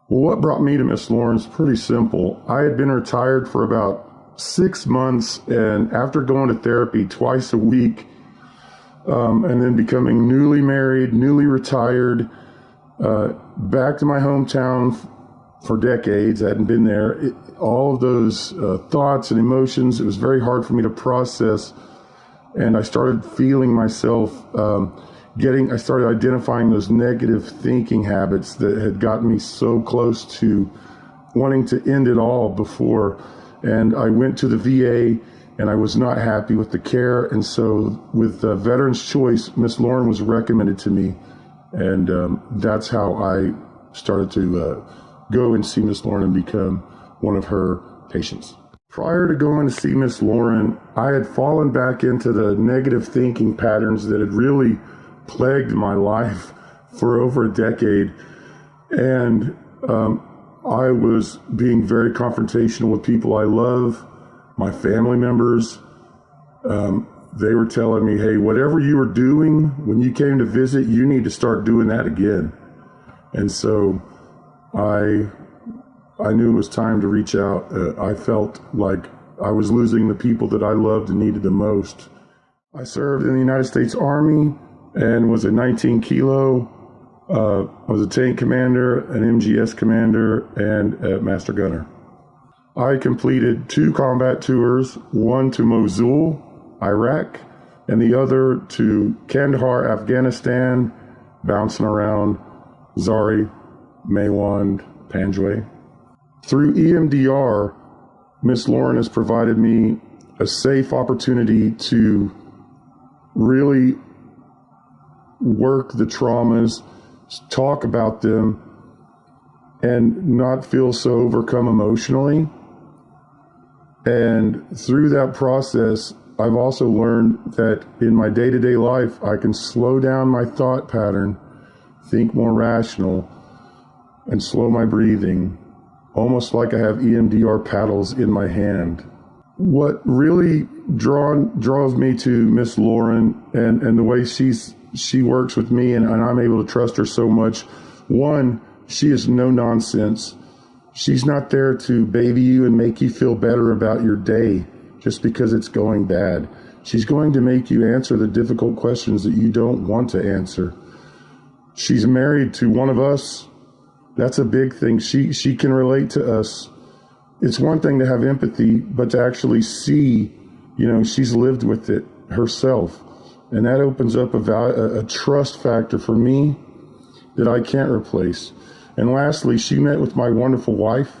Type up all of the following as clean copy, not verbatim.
Well, what brought me to Miss Lauren is pretty simple. I had been retired for about 6 months, and after going to therapy twice a week, and then becoming newly married, newly retired, back to my hometown for decades, I hadn't been there. All of those thoughts and emotions, it was very hard for me to process. And I started feeling myself I started identifying those negative thinking habits that had gotten me so close to wanting to end it all before. And I went to the VA and I was not happy with the care. And so with Veterans Choice, Miss Lauren was recommended to me. And that's how I started to go and see Miss Lauren and become one of her patients. Prior to going to see Miss Lauren, I had fallen back into the negative thinking patterns that had really plagued my life for over a decade. And I was being very confrontational with people I love, my family members. They were telling me, hey, whatever you were doing when you came to visit, you need to start doing that again. And so I knew it was time to reach out. I felt like I was losing the people that I loved and needed the most. I served in the United States Army and was a 19 kilo. I was a tank commander, an MGS commander, and a master gunner. I completed 2 combat tours, one to Mosul, Iraq, and the other to Kandahar, Afghanistan, bouncing around Zari, Maywand, Panjwai. Through EMDR, Miss Lauren has provided me a safe opportunity to really work the traumas, talk about them, and not feel so overcome emotionally. And through that process, I've also learned that in my day-to-day life, I can slow down my thought pattern, think more rational, and slow my breathing, almost like I have EMDR paddles in my hand. What really draws me to Miss Lauren and the way she works with me and I'm able to trust her so much, one, she is no nonsense. She's not there to baby you and make you feel better about your day just because it's going bad. She's going to make you answer the difficult questions that you don't want to answer. She's married to one of us. That's a big thing. She can relate to us. It's one thing to have empathy, but to actually see, she's lived with it herself. And that opens up a trust factor for me that I can't replace. And lastly, she met with my wonderful wife,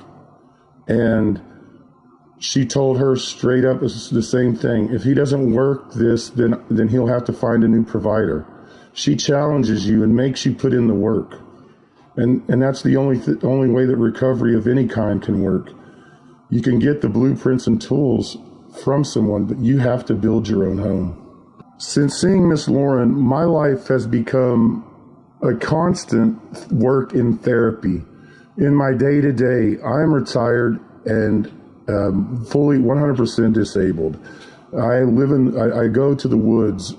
and she told her straight up the same thing. If he doesn't work this, then he'll have to find a new provider. She challenges you and makes you put in the work. And that's the only way that recovery of any kind can work. You can get the blueprints and tools from someone, but you have to build your own home. Since seeing Miss Lauren, my life has become a constant work in therapy. In my day-to-day, I'm retired and fully 100% disabled. I go to the woods.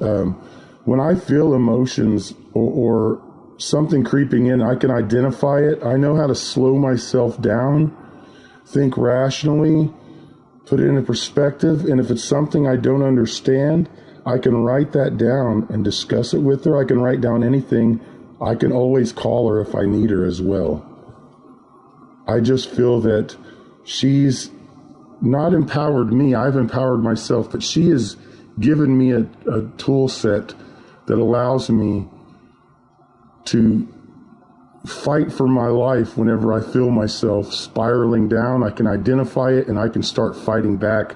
When I feel emotions or something creeping in, I can identify it. I know how to slow myself down, think rationally, put it into perspective. And if it's something I don't understand, I can write that down and discuss it with her. I can write down anything. I can always call her if I need her as well. I just feel that she's not empowered me. I've empowered myself, but she has given me a tool set that allows me to fight for my life whenever I feel myself spiraling down. I can identify it and I can start fighting back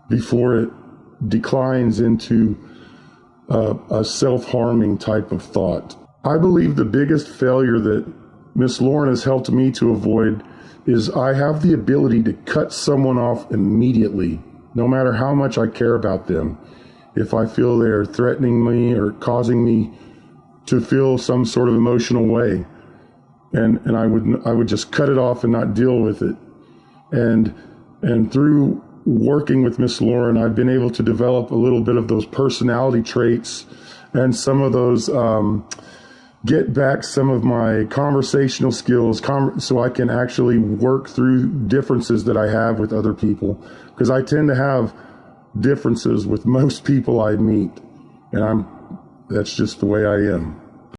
before it declines into a self-harming type of thought. I believe the biggest failure that Miss Lauren has helped me to avoid is I have the ability to cut someone off immediately, no matter how much I care about them. If I feel they're threatening me or causing me to feel some sort of emotional way, and I would just cut it off and not deal with it. And through working with Miss Lauren, I've been able to develop a little bit of those personality traits and some of those get back some of my conversational skills so I can actually work through differences that I have with other people, because I tend to have differences with most people I meet, and that's just the way I am.